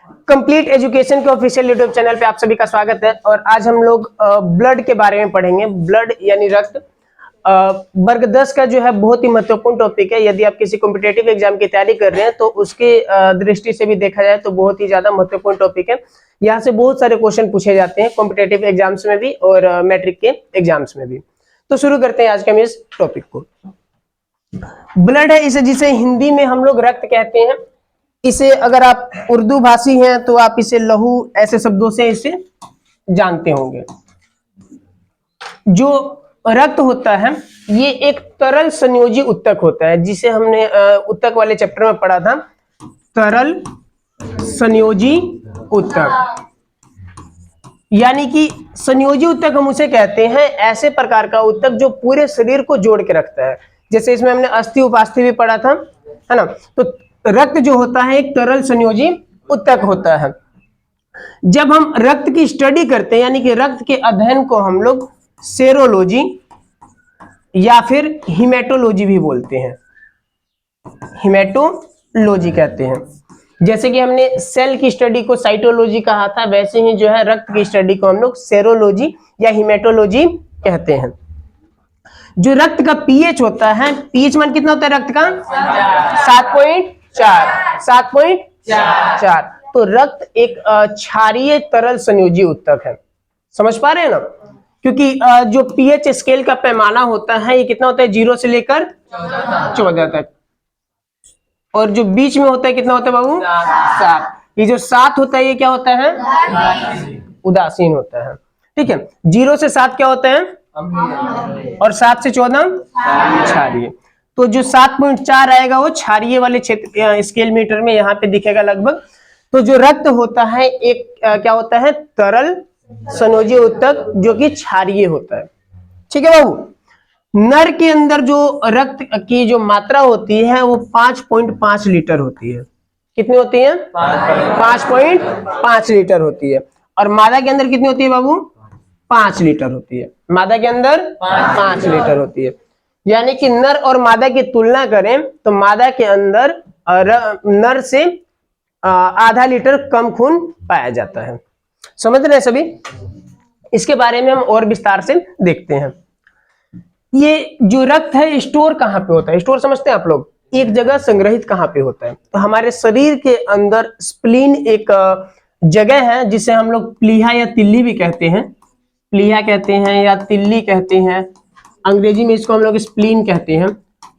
Complete education के official YouTube channel पे आप सभी का स्वागत है। और आज हम लोग ब्लड के बारे में पढ़ेंगे। ब्लड यानी रक्त वर्ग 10 का जो है बहुत ही महत्वपूर्ण टॉपिक है। यदि आप किसी कॉम्पिटेटिव एग्जाम की तैयारी कर रहे हैं तो उसके दृष्टि से भी देखा जाए तो बहुत ही ज्यादा महत्वपूर्ण टॉपिक है। यहाँ से बहुत सारे क्वेश्चन पूछे जाते हैं कॉम्पिटेटिव एग्जाम्स में भी और मैट्रिक के एग्जाम्स में भी। तो शुरू करते हैं आज के हम इस टॉपिक को। ब्लड है इसे जिसे हिंदी में हम लोग रक्त कहते हैं। इसे अगर आप उर्दू भाषी हैं तो आप इसे लहू ऐसे शब्दों से इसे जानते होंगे। जो रक्त होता है ये एक तरल संयोजी उत्तक होता है, जिसे हमने उत्तक वाले चैप्टर में पढ़ा था। तरल संयोजी उत्तक यानी कि संयोजी उत्तक हम उसे कहते हैं ऐसे प्रकार का उत्तक जो पूरे शरीर को जोड़ के रखता है। जैसे इसमें हमने अस्थि उपास्थि भी पढ़ा था, है ना। तो रक्त जो होता है एक तरल संयोजी उत्तक होता है। जब हम रक्त की स्टडी करते हैं यानी कि रक्त के अध्ययन को हम लोग सेरोलॉजी या फिर हिमेटोलॉजी भी बोलते हैं। हिमेटोलॉजी कहते हैं। जैसे कि हमने सेल की स्टडी को साइटोलॉजी कहा था, वैसे ही जो है रक्त की स्टडी को हम लोग सेरोलॉजी या हिमेटोलॉजी कहते हैं। जो रक्त का पीएच होता है, पीएच मान कितना होता है रक्त का? 7.4। तो रक्त एक क्षारीय तरल संयोजी उत्तक है। समझ पा रहे हैं ना? क्योंकि जो पीएच स्केल का पैमाना होता है ये कितना होता है? 0 से लेकर 14 तक। और जो बीच में होता है कितना होता है बाबू? 7। ये जो 7 होता है ये क्या होता है? उदासीन होता है। ठीक है। 0 से 7 क्या होता है? और 7 से 14 क्षारीय। तो जो 7.4 आएगा वो क्षारीय वाले क्षेत्र स्केल मीटर में यहाँ पे दिखेगा लगभग। तो जो रक्त होता है एक क्या होता है? तरल संयोजी उत्तक जो कि क्षारीय होता है। ठीक है बाबू। नर के अंदर जो रक्त की जो मात्रा होती है वो 5.5 लीटर होती है। कितनी होती है? 5.5 लीटर होती है। और मादा के अंदर कितनी होती है बाबू? 5 लीटर होती है। मादा के अंदर 5 लीटर होती है। यानी कि नर और मादा की तुलना करें तो मादा के अंदर नर से आधा लीटर कम खून पाया जाता है। समझ रहे हैं सभी? इसके बारे में हम और विस्तार से देखते हैं। ये जो रक्त है स्टोर कहाँ पे होता है? स्टोर समझते हैं आप लोग? एक जगह संग्रहित कहाँ पे होता है? तो हमारे शरीर के अंदर स्प्लीन एक जगह है जिसे हम लोग प्लीहा या तिल्ली भी कहते हैं। प्लीहा कहते हैं या तिल्ली कहते हैं, अंग्रेजी में इसको हम लोग स्प्लीन कहते हैं।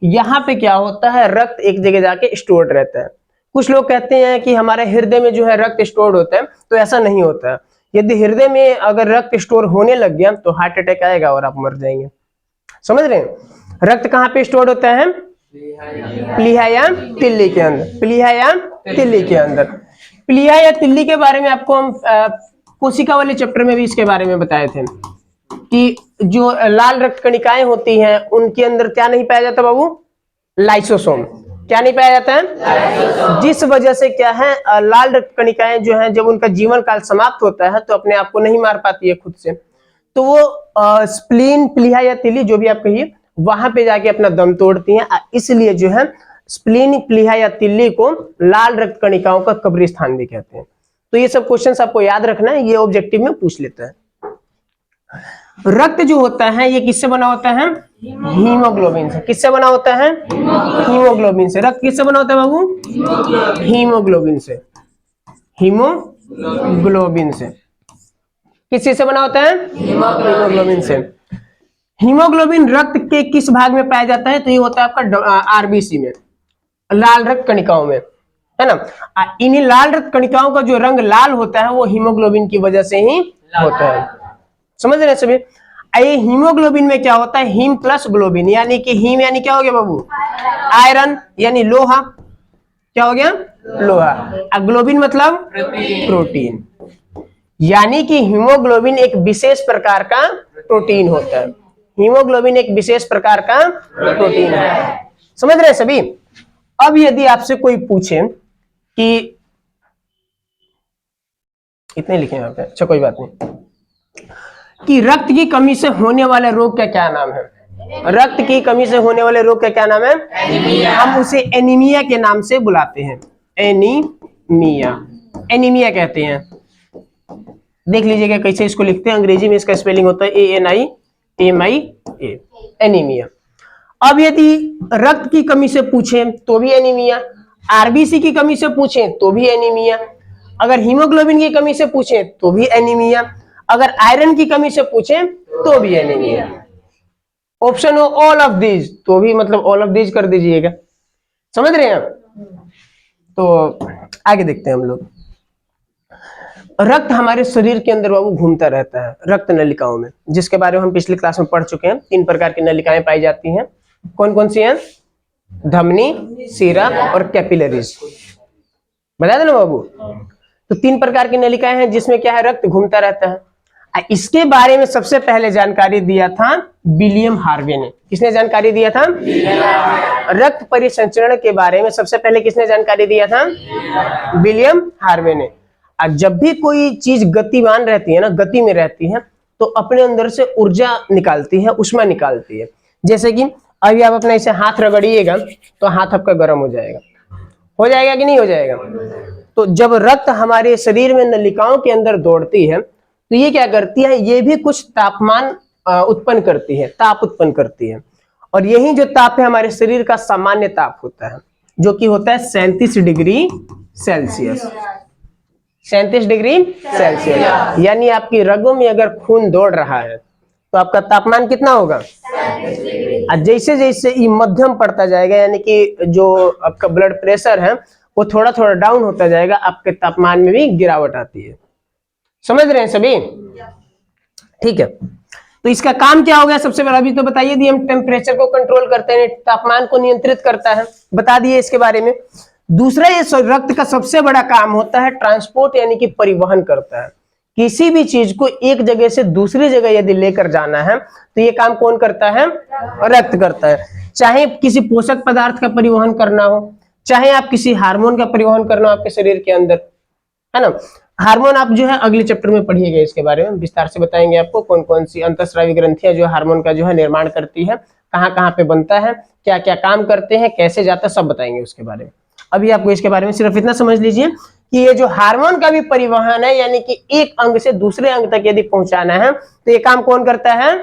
यहाँ पे क्या होता है? रक्त एक जगह जाके स्टोर्ड रहता है। कुछ लोग कहते हैं कि हमारे हृदय में जो है रक्त स्टोर्ड होता है, तो ऐसा नहीं होता है। यदि हृदय में अगर रक्त स्टोर होने लग गया तो हार्ट अटैक आएगा और आप मर जाएंगे। समझ रहे हैं? रक्त कहाँ पे स्टोर्ड होता है? प्लीहा या तिल्ली के अंदर। प्लीहा या तिल्ली के अंदर। प्लीहा या तिल्ली के बारे में आपको हम कोशिका वाले चैप्टर में भी इसके बारे में बताए थे कि जो लाल रक्त कणिकाएं होती हैं उनके अंदर क्या नहीं पाया जाता बाबू? लाइसोसोम। क्या नहीं पाया जाता है? जिस वजह से क्या है, लाल रक्त कणिकाएं जो हैं जब उनका जीवन काल समाप्त होता है तो अपने आप को नहीं मार पाती है खुद से। तो वो स्प्लीन, प्लीहा या तिल्ली जो भी आप कहिए, वहां पे जाके अपना दम तोड़ती हैं। इसलिए जो है स्प्लीन, प्लीहा या तिल्ली को लाल रक्त कणिकाओं का कब्रिस्तान भी कहते हैं। तो ये सब क्वेश्चंस आपको याद रखना है, ये ऑब्जेक्टिव में पूछ लेता है। रक्त जो होता है ये किससे बना होता है? हीमोग्लोबिन से। किससे बना होता है? हीमोग्लोबिन से। रक्त किससे बना होता है बाबू? हीमोग्लोबिन से। हीमोग्लोबिन से। किस चीज से बना होता है? हीमोग्लोबिन से। हीमोग्लोबिन रक्त के किस भाग में पाया जाता है? तो ये होता है आपका आरबीसी में, लाल रक्त कणिकाओं में, है ना। इन्हीं लाल रक्त कणिकाओं का जो रंग लाल होता है वो हीमोग्लोबिन की वजह से ही होता है। समझ रहे हैं सभी? ये हीमोग्लोबिन में क्या होता है? हीम प्लस ग्लोबिन, यानी कि हीम यानी क्या हो गया बाबू? आयरन यानी लोहा। क्या हो गया? लोहा। ग्लोबिन मतलब प्रोटीन। यानी कि हीमोग्लोबिन एक विशेष प्रकार का प्रोटीन होता है। हीमोग्लोबिन एक विशेष प्रकार का प्रोटीन है। समझ रहे हैं सभी? अब यदि आपसे कोई पूछे कि इतने लिखे यहाँ पे, अच्छा कोई बात नहीं, कि रक्त की कमी से होने वाले रोग का क्या नाम है? रक्त की कमी से होने वाले रोग का क्या नाम है? हम उसे एनीमिया के नाम से बुलाते हैं। एनीमिया। एनीमिया कहते हैं। देख लीजिएगा कैसे इसको लिखते हैं, अंग्रेजी में इसका स्पेलिंग होता है ANIMIA, एनीमिया। अब यदि रक्त की कमी से पूछें तो भी एनीमिया, आरबीसी की कमी से पूछें तो भी एनीमिया, अगर हीमोग्लोबिन की कमी से पूछें तो भी एनीमिया, अगर आयरन की कमी से पूछें तो भी एनीमिया। ऑप्शन हो ऑल ऑफ दीज तो भी मतलब ऑल ऑफ दीज कर दीजिएगा। समझ रहे हैं आप? तो आगे देखते हैं हम लोग। रक्त हमारे शरीर के अंदर बाबू घूमता रहता है रक्त नलिकाओं में, जिसके बारे में हम पिछली क्लास में पढ़ चुके हैं। 3 प्रकार की नलिकाएं पाई जाती हैं। कौन कौन सी हैं? धमनी, सीरा और कैपिलरीज। बता देना बाबू। तो 3 प्रकार की नलिकाएं हैं जिसमें क्या है, रक्त घूमता रहता है। इसके बारे में सबसे पहले जानकारी दिया था विलियम हार्वे ने। किसने जानकारी दिया था? रक्त परिसंचरण के बारे में सबसे पहले किसने जानकारी दिया था? विलियम हार्वे ने। जब भी कोई चीज गतिमान रहती है ना, गति में रहती है, तो अपने अंदर से ऊर्जा निकालती है, ऊष्मा निकालती है। जैसे कि अभी आप अपना इसे हाथ रगड़िएगा तो हाथ आपका गर्म हो जाएगा कि नहीं हो जाएगा? तो जब रक्त हमारे शरीर में नलिकाओं के अंदर दौड़ती है तो ये क्या करती है, ये भी कुछ तापमान उत्पन्न करती है, ताप उत्पन्न करती है। और यही जो ताप है हमारे शरीर का सामान्य ताप होता है, जो कि होता है 37 डिग्री सेल्सियस। 37 degree Celsius. यानी आपकी रगों में अगर खून दौड़ रहा है तो आपका तापमान कितना होगा? जैसे जैसे ये मध्यम पड़ता जाएगा, यानी कि जो आपका ब्लड प्रेशर है वो थोड़ा थोड़ा डाउन होता जाएगा, आपके तापमान में भी गिरावट आती है। समझ रहे हैं सभी? ठीक है। तो इसका काम क्या हो गया? सबसे पहले अभी तो बताइए दी, हम टेम्परेचर को कंट्रोल करते हैं, तापमान को नियंत्रित करता है, बता दिए इसके बारे में। दूसरा, ये रक्त का सबसे बड़ा काम होता है ट्रांसपोर्ट, यानी कि परिवहन करता है। किसी भी चीज को एक जगह से दूसरी जगह यदि लेकर जाना है तो ये काम कौन करता है? रक्त करता है। चाहे किसी पोषक पदार्थ का परिवहन करना हो, चाहे आप किसी हार्मोन का परिवहन करना हो आपके शरीर के अंदर, है ना। हार्मोन आप जो है अगले चैप्टर में पढ़िएगा, इसके बारे में विस्तार से बताएंगे आपको कौन कौन सी अंतःस्रावी ग्रंथियां जो हार्मोन का जो है निर्माण करती है, कहाँ कहाँ पे बनता है, क्या क्या काम करते हैं, कैसे जाता है, सब बताएंगे उसके बारे में। अभी आपको इसके बारे में सिर्फ इतना समझ लीजिए कि ये जो हार्मोन का भी परिवहन है, यानी कि एक अंग से दूसरे अंग तक यदि पहुंचाना है तो ये काम कौन करता है?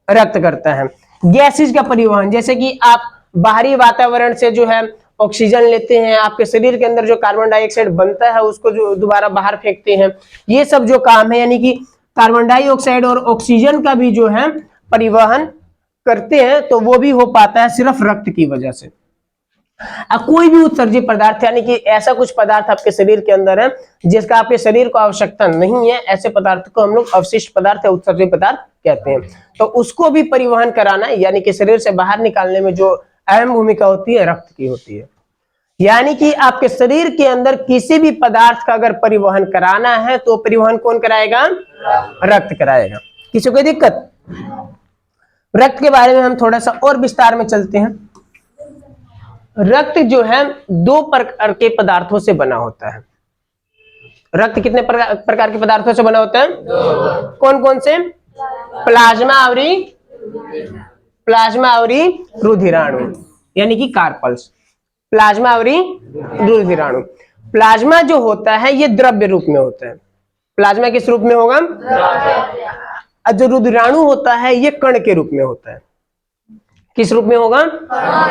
रक्त करता है। गैसेज का परिवहन, जैसे कि आप बाहरी वातावरण से जो है ऑक्सीजन लेते हैं, आपके शरीर के अंदर जो कार्बन डाइऑक्साइड बनता है उसको जो दोबारा बाहर फेंकते हैं, ये सब जो काम है, यानी कि कार्बन डाइऑक्साइड और ऑक्सीजन का भी जो है परिवहन करते हैं, तो वो भी हो पाता है सिर्फ रक्त की वजह से। कोई भी उत्सर्जित पदार्थ, यानी कि ऐसा कुछ पदार्थ आपके शरीर के अंदर है जिसका आपके शरीर को आवश्यकता नहीं है, ऐसे पदार्थ को हम लोग अवशिष्ट पदार्थ या उत्सर्जित पदार्थ कहते हैं। तो उसको भी परिवहन कराना, यानी कि शरीर से बाहर निकालने में जो अहम भूमिका होती है रक्त की होती है। यानी कि आपके शरीर के अंदर किसी भी पदार्थ का अगर परिवहन कराना है तो परिवहन कौन कराएगा? रक्त कराएगा। किसी को दिक्कत? रक्त के बारे में हम थोड़ा सा और विस्तार में चलते हैं। रक्त जो है 2 प्रकार के पदार्थों से बना होता है। रक्त कितने प्रकार के पदार्थों से बना होता है? कौन कौन से? प्लाज्मा और रुधिराणु, यानी कि कार्पल्स। प्लाज्मा और रुधिराणु। प्लाज्मा जो होता है ये द्रव्य रूप में होता है। प्लाज्मा किस रूप में होगा? जो रुधिराणु होता है ये कण के रूप में होता है। किस रूप में होगा?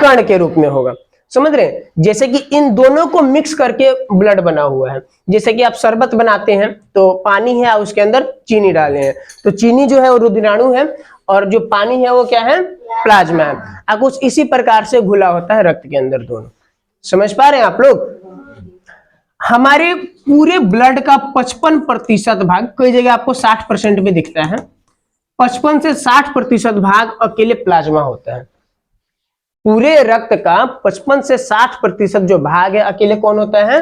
कण के रूप में होगा। समझ रहे हैं? जैसे कि इन दोनों को मिक्स करके ब्लड बना हुआ है। जैसे कि आप शरबत बनाते हैं तो पानी है, उसके अंदर चीनी डाले हैं, तो चीनी जो है वो रुधिराणु है और जो पानी है वो क्या है? प्लाज्मा है। अब कुछ इसी प्रकार से घुला होता है रक्त के अंदर दोनों। समझ पा रहे हैं आप लोग? हमारे पूरे ब्लड का 55% भाग, कई जगह आपको 60% भी दिखता है, 55 से 60% भाग अकेले प्लाज्मा होता है। पूरे रक्त का 55 से 60% जो भाग है अकेले कौन होता है?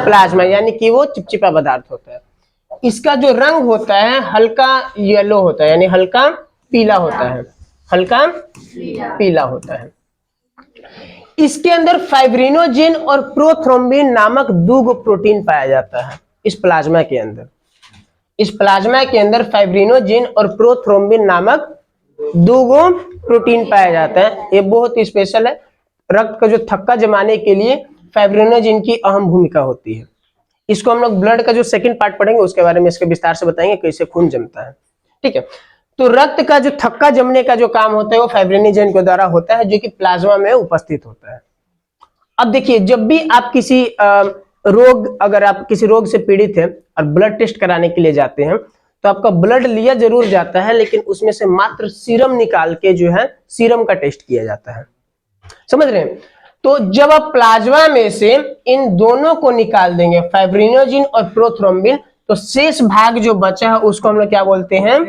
प्लाज्मा, यानी कि वो चिपचिपा पदार्थ होता है। इसका जो रंग होता है हल्का येलो होता है, यानी हल्का पीला होता है, हल्का पीला होता है। इसके अंदर फाइब्रिनोजेन और प्रोथ्रोम्बिन नामक 2 प्रोटीन पाया जाता है इस प्लाज्मा के अंदर। इस प्लाज्मा के अंदर फाइब्रिनोजेन और प्रोथ्रोम्बिन नामक 2 प्रोटीन पाया जाता है। ये बहुत ही स्पेशल है। रक्त का जो थक्का जमाने के लिए फाइब्रिनोजेन की अहम भूमिका होती है। इसको हम लोग ब्लड का जो सेकंड पार्ट पढ़ेंगे उसके बारे में इसके विस्तार से बताएंगे कैसे खून जमता है। ठीक है, तो रक्त का जो थक्का जमने का जो काम होता है वो फाइब्रिनोजेन के द्वारा होता है, जो कि प्लाज्मा में उपस्थित होता है। अब देखिए, जब भी आप किसी अगर आप किसी रोग से पीड़ित है और ब्लड टेस्ट कराने के लिए जाते हैं, तो आपका ब्लड लिया जरूर जाता है, लेकिन उसमें से मात्र सीरम निकाल के जो है सीरम का टेस्ट किया जाता है। समझ रहे हैं? तो जब आप प्लाज्मा में से इन दोनों को निकाल देंगे, फाइब्रिनोजिन और प्रोथ्रोम्बिन, तो शेष भाग जो बचा है उसको हम लोग क्या बोलते हैं?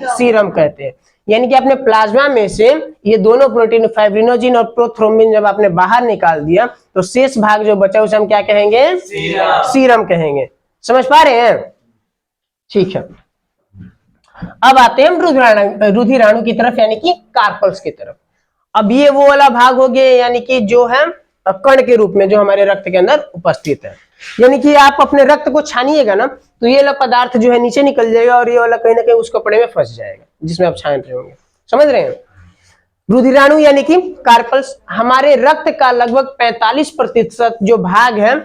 सीरम कहते हैं। यानी कि आपने प्लाज्मा में से ये दोनों प्रोटीन फाइब्रिनोजिन और प्रोथ्रोम्बिन जब आपने बाहर निकाल दिया, तो शेष भाग जो बचा उसे हम क्या कहेंगे? सीरम कहेंगे। समझ पा रहे हैं? ठीक है, अब आते हैं रुधिराणु की तरफ, यानी कि कार्पल्स की तरफ। अब ये वो वाला भाग हो गया, यानी कि जो है कण के रूप में जो हमारे रक्त के अंदर उपस्थित है। यानी कि आप अपने रक्त को छानिएगा ना, तो ये वाला पदार्थ जो है नीचे निकल जाएगा और ये वाला कहीं ना कहीं उस कपड़े में फंस जाएगा जिसमें आप छान रहे होंगे। समझ रहे हैं? रुधिराणु यानी कि कार्पल्स हमारे रक्त का लगभग 45% जो भाग है,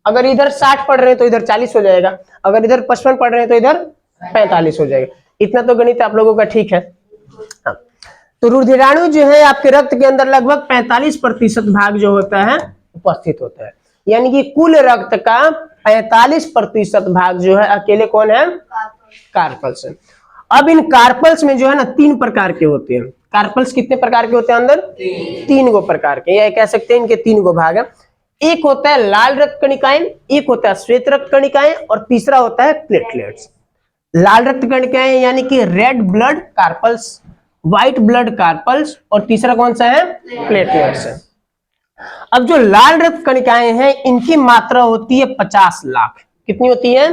अगर इधर 60 पढ़ रहे हैं तो इधर 40 हो जाएगा, अगर इधर 55 पढ़ रहे हैं तो इधर 45 हो जाएगा। इतना तो गणित आप लोगों का ठीक है। हाँ। तो रुधिराणु जो है आपके रक्त के अंदर लगभग 45% भाग जो होता है उपस्थित होता है। यानी कि कुल रक्त का 45% भाग जो है अकेले कौन है? कार्पल्स है। अब इन कार्पल्स में जो है ना 3 प्रकार के होते हैं। कार्पल्स कितने प्रकार के होते हैं अंदर? 3 गो प्रकार के, या कह सकते हैं इनके 3 गो भाग है। एक होता है लाल रक्त कणिकाएं, एक होता है श्वेत रक्त कणिकाएं, और तीसरा होता है प्लेटलेट्स। लाल रक्त कणिकाएं यानी कि red blood carpals, white blood carpals, और तीसरा कौन सा है? प्लेटलेट्स है। अब जो लाल रक्त कणिकाएं हैं इनकी मात्रा होती है 50 लाख। कितनी होती है?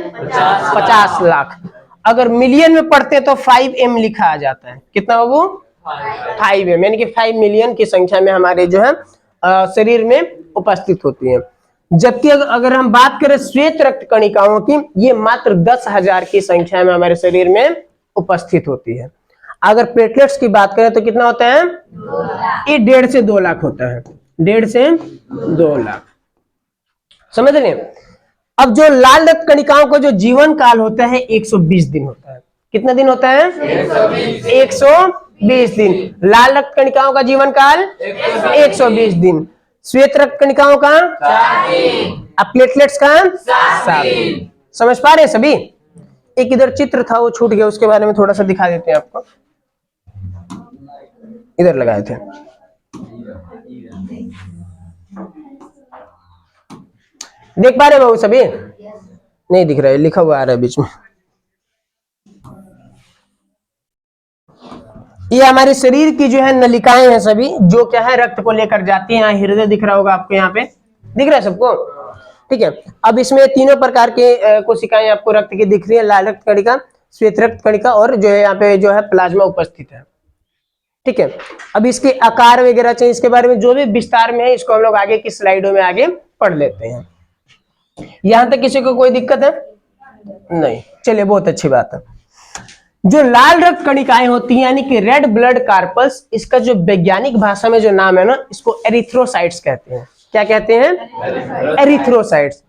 50 लाख। अगर मिलियन में पढ़ते तो 5M लिखा आ जाता है। कितना बाबू? 5M, यानी कि 5 मिलियन की संख्या में हमारे जो है शरीर में उपस्थित होती है। जबकि अगर हम बात करें श्वेत रक्त कणिकाओं की, ये मात्र 10,000 की संख्या में हमारे शरीर में उपस्थित होती है। अगर प्लेटलेट्स की बात करें तो कितना होता है? ये 1.5 से 2 लाख होता है। 1.5 से 2 लाख। समझ रहे हैं? अब जो लाल रक्त कणिकाओं का जो जीवन काल होता है 120 दिन होता है। कितना दिन होता है? 120 दिन। लाल रक्त कणिकाओं का जीवन काल 120 दिन। श्वेत रक्त कणिकाओं का 4 दिन। अब प्लेटलेट्स का 7 दिन। समझ पा रहे हैं सभी? एक इधर चित्र था वो छूट गया, उसके बारे में थोड़ा सा दिखा देते हैं आपको। इधर लगाए थे। देख पा रहे बाबू सभी? नहीं दिख रहा है, लिखा हुआ आ रहा है बीच में। ये हमारे शरीर की जो है नलिकाएं हैं सभी, जो क्या है रक्त को लेकर जाती हैं। यहाँ हृदय दिख रहा होगा आपको, यहाँ पे दिख रहा है सबको? ठीक है। अब इसमें तीनों प्रकार के कोशिकाएं आपको रक्त की दिख रही है, लाल रक्त कणिका, श्वेत रक्त कणिका, और जो है यहाँ पे जो है प्लाज्मा उपस्थित है। ठीक है। अब इसके आकार वगैरह चाहिए, इसके बारे में जो भी विस्तार में है इसको हम लोग आगे की स्लाइडों में आगे पढ़ लेते हैं। यहां तक किसी को कोई दिक्कत है? नहीं, चलिए बहुत अच्छी बात है। जो लाल रक्त कणिकाएं होती हैं यानी कि रेड ब्लड कार्पल्स, इसका जो वैज्ञानिक भाषा में जो नाम है ना, इसको एरिथ्रोसाइट्स कहते हैं। क्या कहते हैं? एरिथ्रोसाइट्स।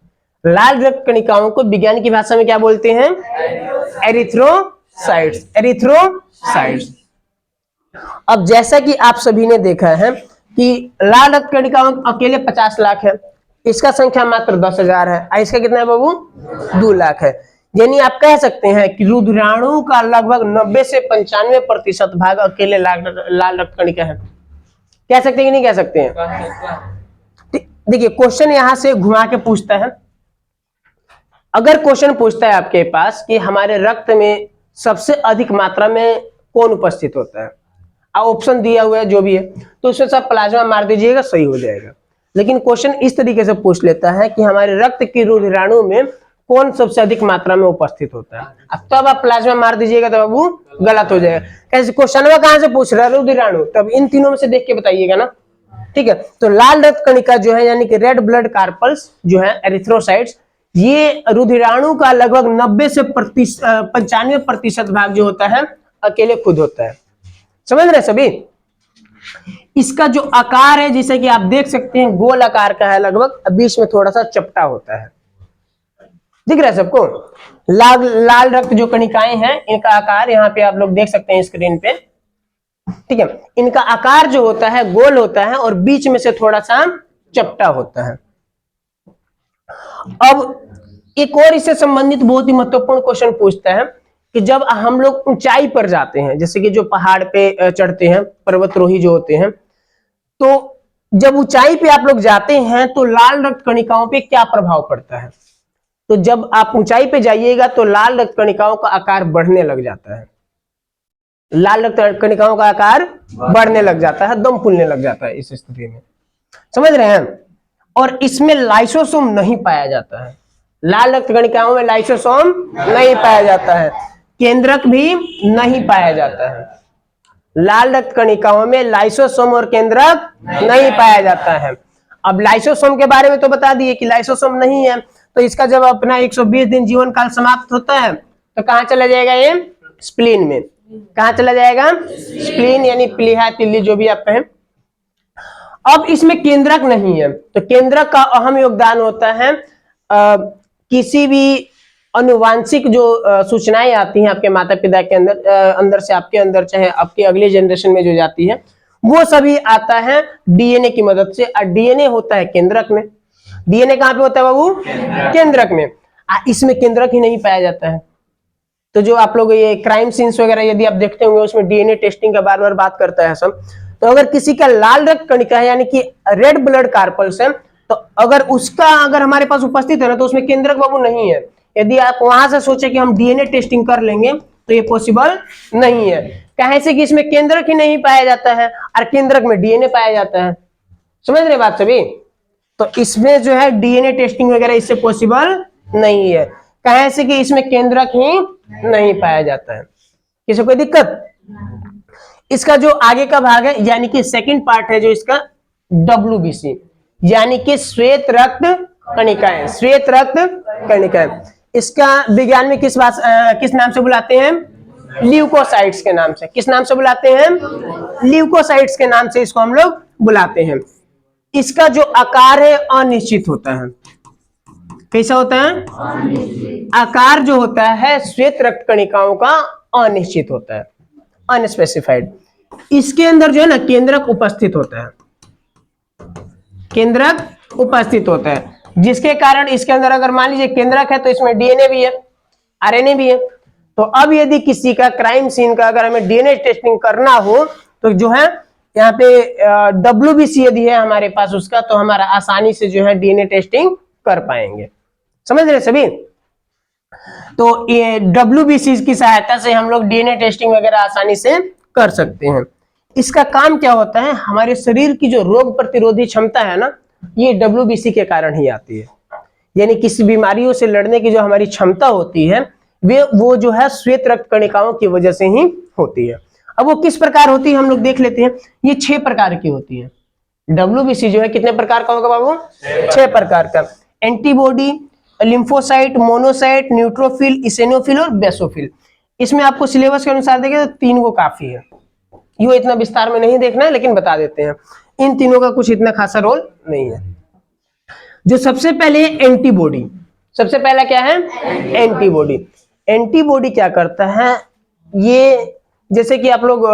लाल रक्त कणिकाओं को विज्ञान की भाषा में क्या बोलते हैं? एरिथ्रोसाइट्स। एरिथ्रोसाइट्स। अब जैसा कि आप सभी ने देखा है कि लाल रक्त कणिकाओं अकेले 50 लाख है, इसका संख्या मात्र 10,000 है। इसका कितना है बाबू? 2 लाख है। यानी आप कह सकते हैं कि रुधिराणु का लगभग 90 से 95% भाग अकेले लाल रक्त कणिका है। कह सकते हैं कि नहीं कह सकते हैं? देखिए, क्वेश्चन यहां से घुमा के पूछता है। अगर क्वेश्चन पूछता है आपके पास कि हमारे रक्त में सबसे अधिक मात्रा में कौन उपस्थित होता है, ऑप्शन दिया हुआ है जो भी है, तो उसमें सब प्लाज्मा मार दीजिएगा, सही हो जाएगा। लेकिन क्वेश्चन इस तरीके से पूछ लेता है कि हमारे रक्त की रुधिराणु में कौन सबसे अधिक मात्रा में उपस्थित होता है, अब तब आप प्लाज्मा मार दीजिएगा तो बाबू गलत हो जाएगा। कैसे क्वेश्चन में कहां से पूछ रहा है? रुधिराणु। तब इन तीनों में से देख के बताइएगा ना। ठीक है। तो लाल रक्त कणिका जो है यानी कि रेड ब्लड कार्पल्स जो है एरिथ्रोसाइट्स, ये रुधिराणु का लगभग 90 से 95% भाग जो होता है अकेले खुद होता है। समझ रहे सभी? इसका जो आकार है जैसे कि आप देख सकते हैं गोल आकार का है लगभग, बीच में थोड़ा सा चपटा होता है। दिख रहा है सबको? लाल लाल रक्त जो कणिकाएं हैं इनका आकार यहाँ पे आप लोग देख सकते हैं स्क्रीन पे, ठीक है। इनका आकार जो होता है गोल होता है और बीच में से थोड़ा सा चपटा होता है। अब एक और इससे संबंधित बहुत ही महत्वपूर्ण क्वेश्चन पूछता है कि जब हम लोग ऊंचाई पर जाते हैं, जैसे कि जो पहाड़ पे चढ़ते हैं, पर्वतरोही जो होते हैं, तो जब ऊंचाई पे आप लोग जाते हैं तो लाल रक्त कणिकाओं पे क्या प्रभाव पड़ता है? तो जब आप ऊंचाई पे जाइएगा तो लाल रक्त कणिकाओं का आकार बढ़ने लग जाता है, लाल रक्त कणिकाओं का आकार बढ़ने लग जाता है, दम फूलने लग जाता है इस स्थिति में, समझ रहे हैं? और इसमें लाइसोसोम नहीं पाया जाता है, लाल रक्त कणिकाओं में लाइसोसोम नहीं पाया जाता है, केंद्रक भी नहीं पाया जाता है। लाल रक्त कणिकाओं में लाइसोसोम और केंद्रक नहीं पाया जाता है। अब लाइसोसोम के बारे में तो बता दिए कि लाइसोसोम नहीं है, तो इसका जब अपना 120 दिन जीवन काल समाप्त होता है तो कहां चला जाएगा? ये स्प्लीन में। कहां चला जाएगा? स्प्लीन, यानी प्लीहा, तिल्ली, जो भी आप कहें। अब इसमें केंद्रक नहीं है, तो केंद्रक का अहम योगदान होता है किसी भी अनुवांशिक जो सूचनाएं आती हैं आपके माता पिता के अंदर से आपके अंदर, चाहे आपके अगले जनरेशन में जो जाती है, वो सभी आता है डीएनए की मदद से। और डीएनए होता है केंद्रक में। डीएनए कहां पे होता है बाबू? केंद्रक में। इसमें केंद्रक ही नहीं पाया जाता है। तो जो आप लोग ये क्राइम सीन्स वगैरह यदि आप देखते होंगे, उसमें डीएनए टेस्टिंग का बार बार बात करता है सब। तो अगर किसी का लाल रक्त कणिका है, यानी कि रेड ब्लड कार्पल्स है, तो अगर हमारे पास उपस्थित है ना, तो उसमें केंद्रक बाबू नहीं है। यदि आप वहां से सोचे कि हम डीएनए टेस्टिंग कर लेंगे तो ये पॉसिबल नहीं है। कहे से कि इसमें केंद्रक ही नहीं पाया जाता है और केंद्रक में डीएनए पाया जाता है। समझ रहे बात सभी? तो इसमें जो है डीएनए टेस्टिंग वगैरह इससे पॉसिबल नहीं है। कहे से कि इसमें केंद्रक ही नहीं पाया जाता है। किसी कोई दिक्कत? इसका जो आगे का भाग है, यानी कि सेकंड पार्ट है जो इसका, WBC, यानी कि श्वेत रक्त कणिकाएं। श्वेत रक्त कणिकाएं, इसका विज्ञान में किस नाम से बुलाते हैं? ल्यूकोसाइट्स के नाम से। किस नाम से बुलाते हैं? ल्यूकोसाइट्स के नाम से इसको हम लोग बुलाते हैं। इसका जो आकार है अनिश्चित होता है। कैसा होता है? आकार जो होता है श्वेत रक्त कणिकाओं का अनिश्चित होता है, अनस्पेसिफाइड। इसके अंदर जो है ना केंद्रक उपस्थित होता है, केंद्रक उपस्थित होता है, जिसके कारण इसके अंदर अगर मान लीजिए केंद्रक है तो इसमें डीएनए भी है, आरएनए भी है। तो अब यदि किसी का क्राइम सीन का अगर हमें डीएनए टेस्टिंग करना हो तो जो है यहाँ पे WBC यदि है हमारे पास उसका, तो हमारा आसानी से जो है डीएनए टेस्टिंग कर पाएंगे। समझ रहे सभी? तो ये WBC की सहायता से हम लोग डीएनए टेस्टिंग वगैरह आसानी से कर सकते हैं। इसका काम क्या होता है? हमारे शरीर की जो रोग प्रतिरोधी क्षमता है ना, ये WBC के कारण ही आती है। यानी किसी बीमारियों से लड़ने की जो हमारी क्षमता होती है वो जो है श्वेत रक्त कणिकाओं की वजह से ही होती है। अब वो किस प्रकार होती है हम लोग देख लेते हैं। ये 6 प्रकार की होती है। WBC जो है कितने प्रकार का होगा बाबू? 6 प्रकार का। एंटीबॉडी, लिम्फोसाइट, मोनोसाइट, न्यूट्रोफिल, इसेनोफिल और बेसोफिल। इसमें आपको सिलेबस के अनुसार देखें तो 3 को काफी है, यो इतना विस्तार में नहीं देखना है, लेकिन बता देते हैं। इन तीनों का कुछ इतना खासा रोल नहीं है। जो सबसे पहले एंटीबॉडी, सबसे पहला क्या है? एंटीबॉडी। एंटीबॉडी क्या करता है? ये जैसे कि आप लोग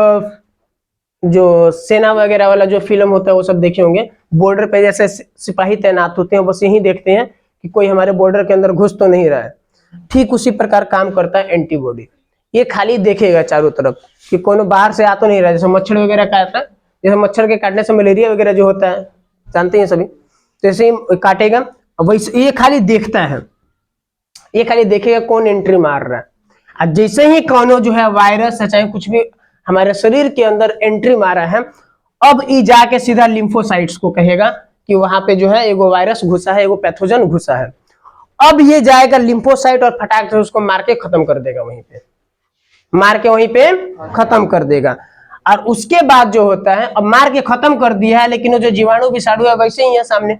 जो सेना वगैरह वाला जो फिल्म होता है वो सब देखे होंगे, बॉर्डर पे जैसे सिपाही तैनात होते हैं, बस यही देखते हैं कि कोई हमारे बॉर्डर के अंदर घुस तो नहीं रहा है। ठीक उसी प्रकार काम करता है एंटीबॉडी। ये खाली देखेगा चारों तरफ कि कोनो बाहर से आ तो नहीं रहा है। जैसे मच्छर वगैरह काटता है, जैसे मच्छर के काटने से मलेरिया वगैरह जो होता है, जानते हैं सभी, तो ऐसे ही काटेगा। वैसे ये खाली देखता है, ये खाली देखेगा कौन एंट्री मार रहा है। अब जैसे ही कोनो जो है वायरस है चाहे कुछ भी हमारे शरीर के अंदर एंट्री मारा है, अब ये जाके सीधा लिम्फोसाइट्स को कहेगा कि वहां पे जो है एगो वायरस घुसा है, एगो पैथोजन घुसा है। अब ये जाएगा लिम्फोसाइट और फटाक से उसको मार के खत्म कर देगा, वहीं पे मार के वहीं पे खत्म कर देगा। और उसके बाद जो होता है, अब मार के खत्म कर दिया है, लेकिन वो जो जीवाणु विषाणु है वैसे ही है सामने।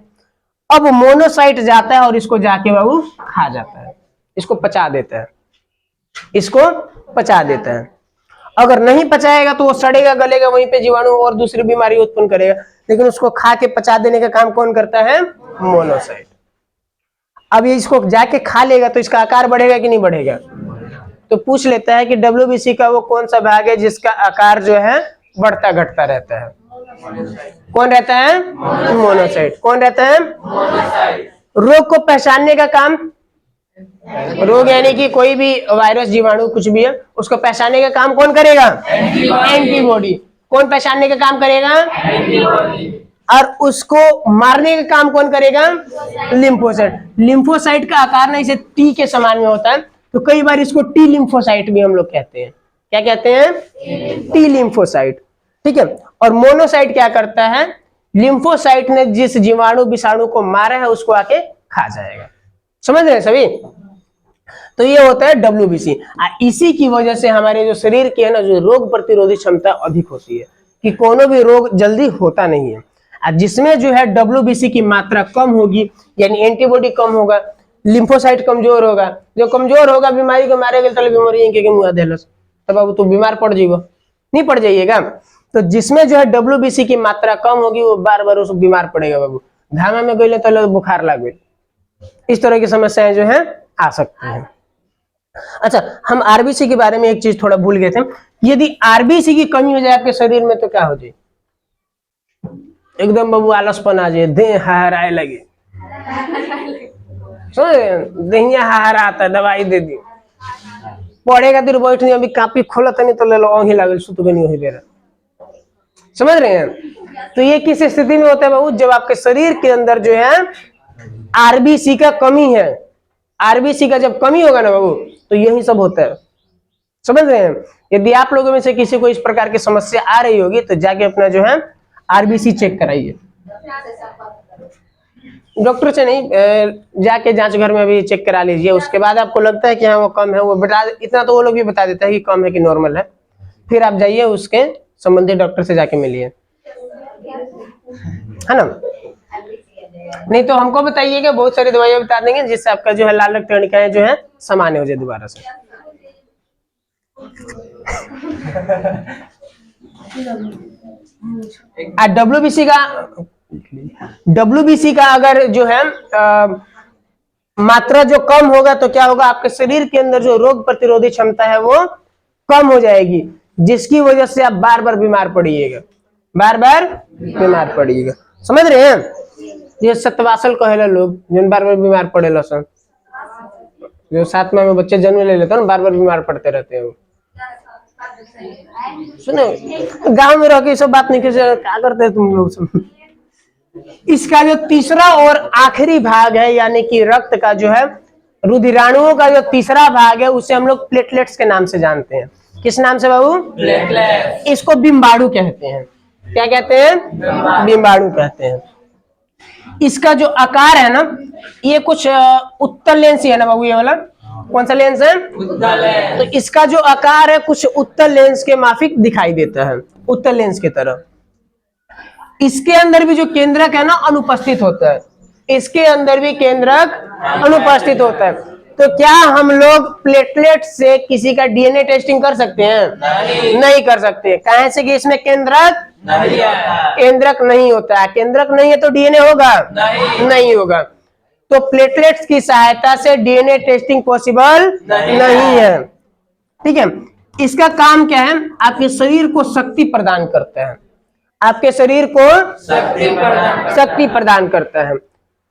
अब मोनोसाइट जाता है और इसको जाके बाबू खा जाता है, इसको पचा देता है, इसको पचा देता है। अगर नहीं पचाएगा तो वो सड़ेगा, गलेगा, वहीं पे जीवाणु और दूसरी बीमारी उत्पन्न करेगा। लेकिन उसको खा के पचा देने का काम कौन करता है? मोनोसाइट। अब ये इसको जाके खा लेगा तो इसका आकार बढ़ेगा कि नहीं बढ़ेगा? तो पूछ लेता है कि डब्ल्यूबीसी का वो कौन सा भाग है जिसका आकार जो है बढ़ता घटता रहता है? कौन रहता है? मोनोसाइट। कौन रहता है? रोग को पहचानने का काम, रोग यानी कि कोई भी वायरस जीवाणु कुछ भी है उसको पहचानने का काम कौन करेगा? एंटीबॉडी। कौन पहचानने का काम करेगा? और उसको मारने का काम कौन करेगा? लिम्फोसाइट। लिम्फोसाइट का आकार ना इसे टी के समान में होता है, तो कई बार इसको टी लिम्फोसाइट भी हम लोग कहते हैं। क्या कहते हैं? T lymphocyte. ठीक है। और मोनोसाइट क्या करता है? लिम्फोसाइट ने जिस जीवाणु विषाणु को मारा है उसको आके खा जाएगा। समझ रहे हैं सभी? तो ये होता है डब्ल्यूबीसी। इसी की वजह से हमारे जो शरीर की है ना, जो रोग प्रतिरोधी क्षमता अधिक होती है, कि कोनो भी रोग जल्दी होता नहीं है। जिसमें जो है डब्ल्यूबीसी की मात्रा कम होगी, यानी एंटीबॉडी कम होगा, लिम्फोसाइट कमजोर होगा। जो कमजोर होगा बीमारी को मारे गए बीमारी के मुँह देलस, तब अब तू बीमार पड़ जाइबो, नहीं पड़ जाइएगा। तो जिसमें जो है डब्ल्यूबीसी की मात्रा कम होगी वो बार बार उस बीमार पड़ेगा बाबू। घामा में गए तो बुखार लग गई, इस तरह की समस्याएं जो है आ सकती हैं। अच्छा, हम आरबीसी के बारे में एक चीज थोड़ा भूल गए थे। यदि आरबीसी की कमी हो जाए आपके शरीर में तो क्या हो जाए? एकदम बाबू आलसपन आ जाए, देह हहराए लगे, दहिया हहराता, दवाई दे दी, पढ़ेगा देर बैठ नहीं, अभी कापी खोलत नहीं तो ले लो ही लागल सुत नहीं हो बेरा। समझ रहे हैं? तो ये किस स्थिति में होता है बाबू? जब आपके शरीर के अंदर जो है आरबीसी का कमी है। आरबीसी का जब कमी होगा ना बाबू तो यही सब होता है। समझ रहे हैं? यदि आप लोगों में से किसी को इस प्रकार की समस्या आ रही होगी तो जाके अपना जो है आरबीसी चेक कराइए। डॉक्टर से नहीं, जाके जांच घर में अभी चेक करा लीजिए। उसके बाद आपको लगता है कि हाँ वो कम है, वो बता, इतना तो वो लोग भी बता देता है कि कम है कि नॉर्मल है, फिर आप जाइए उसके संबंधित डॉक्टर से जाके मिलिए, है ना? नहीं तो हमको बताइएगा, बहुत सारी दवाइयां बता देंगे जिससे आपका जो है लाल रक्त कणिकाएं जो है सामान्य हो जाए दोबारा से। डब्ल्यूबीसी का अगर जो है मात्रा जो कम होगा तो क्या होगा? आपके शरीर के अंदर जो रोग प्रतिरोधी क्षमता है वो कम हो जाएगी, जिसकी वजह से आप बार बार बीमार पड़िएगा, बार बार बीमार पड़िएगा। समझ रहे हैं? ये सतवासल कहेला लोग, जो बार बार बीमार पड़े सन, जो 7 माह में बच्चे जन्म ले लेते हैं ना, बार बार बीमार पड़ते रहते हैं। सुनो, गांव में रह के सब बात नहीं, क्या करते हैं तुम लोग सब? इसका जो तीसरा और आखिरी भाग है, यानी कि रक्त का जो है रुधिराणुओं का जो तीसरा भाग है, उसे हम लोग प्लेटलेट्स के नाम से जानते हैं। किस नाम से बाबू? प्लेटलेट्स। इसको बिम्बाणु कहते हैं। क्या कहते हैं? बिम्बाणु कहते हैं। इसका जो आकार है ना, ये कुछ उत्तल लेंस ही है ना बाबू, ये वाला कौन सा लेंस है? उत्तल लेंस। तो इसका जो आकार है कुछ उत्तल लेंस के माफिक दिखाई देता है, उत्तल लेंस की तरह। इसके अंदर भी जो केंद्रक है ना अनुपस्थित होता है, इसके अंदर भी केंद्रक अनुपस्थित होता है। तो क्या हम लोग प्लेटलेट से किसी का डीएनए टेस्टिंग कर सकते हैं? नहीं कर सकते। कहे से कि इसमें केंद्रक नहीं है, केंद्रक नहीं होता है। केंद्रक नहीं है तो डीएनए होगा? नहीं होगा। तो प्लेटलेट्स की सहायता से डीएनए टेस्टिंग पॉसिबल नहीं है। ठीक है। इसका काम क्या है? आपके शरीर को शक्ति प्रदान करता है, आपके शरीर को शक्ति प्रदान करता है।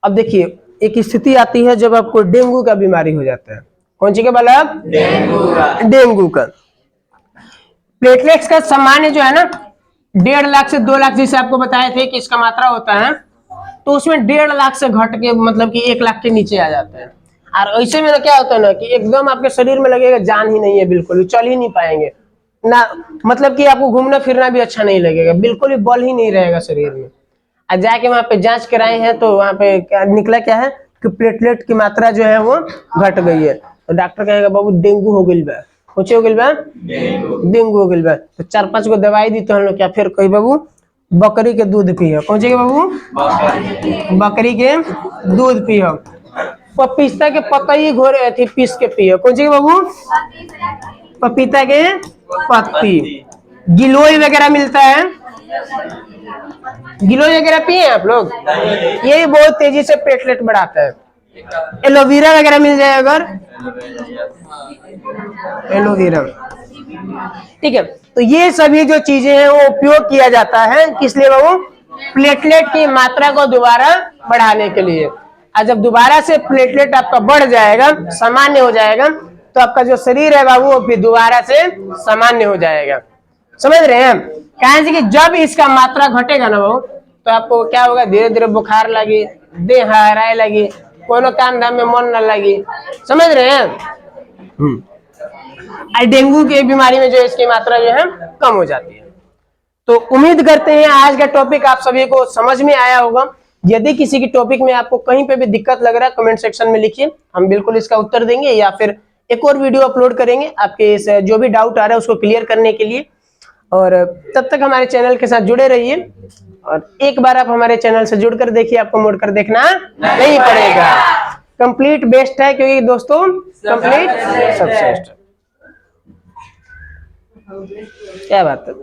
अब देखिए, एक स्थिति आती है जब आपको डेंगू का बीमारी हो जाता है। कौन सी के बालक? डेंगू का। प्लेटलेट्स का सामान्य जो है ना 1.5 लाख से 2 लाख, जैसे आपको बताए थे कि इसका मात्रा होता है, तो उसमें 1.5 लाख से घट के मतलब कि 1 लाख के नीचे आ जाता है। और ऐसे में ना क्या होता है ना कि एकदम आपके शरीर में लगेगा जान ही नहीं है, बिल्कुल भी चल ही नहीं पाएंगे ना, मतलब कि आपको घूमना फिरना भी अच्छा नहीं लगेगा, बिल्कुल भी बल ही नहीं रहेगा शरीर में। और जाके वहां पे जांच कराए हैं तो वहां पे क्या निकला? क्या है कि प्लेटलेट की मात्रा जो है वो घट गई है। तो डॉक्टर कहेगा बाबू डेंगू हो गई बा, कुछ हो गई बा, डेंगू हो गई बा। तो 4-5 को दवाई दी तो हम लोग क्या फिर कही बाबू बकरी के दूध पियो। कौन सी बाबू? बकरी के दूध पियो। पपीता के पतई घोरे थी पीस के पियो। कौन सी बाबू? पपीता के पत्ती। गिलोय वगैरह मिलता है, गिलोय वगैरह पिए आप लोग? ये बहुत तेजी से प्लेटलेट बढ़ाता है। एलोवेरा वगैरह मिल जाए अगर, एलोवेरा, ठीक है। तो ये सभी जो चीजें हैं वो उपयोग किया जाता है किस लिए बाबू? प्लेटलेट की मात्रा को दोबारा बढ़ाने के लिए। और जब दोबारा से प्लेटलेट आपका बढ़ जाएगा, सामान्य हो जाएगा, तो आपका जो शरीर है बाबू वो फिर दोबारा से सामान्य हो जाएगा। समझ रहे हैं? कहें कि जब इसका मात्रा घटेगा ना बाबू, तो आपको क्या होगा? धीरे धीरे बुखार लगी, देह हराए लगी, कोनो काम धाम में मन न लगी। समझ रहे हैं? डेंगू की बीमारी में जो इसकी मात्रा जो है कम हो जाती है। तो उम्मीद करते हैं आज का टॉपिक आप सभी को समझ में आया होगा। यदि किसी की टॉपिक में आपको कहीं पे भी दिक्कत लग रहा है, कमेंट सेक्शन में लिखिए, हम बिल्कुल इसका उत्तर देंगे, या फिर एक और वीडियो अपलोड करेंगे आपके इस जो भी डाउट आ रहा है उसको क्लियर करने के लिए। और तब तक हमारे चैनल के साथ जुड़े रहिए, और एक बार आप हमारे चैनल से जुड़कर देखिए, आपको मुड़कर देखना नहीं पड़ेगा। कंप्लीट बेस्ट है, क्योंकि दोस्तों कंप्लीट सबसे बेस्ट। क्या बात है।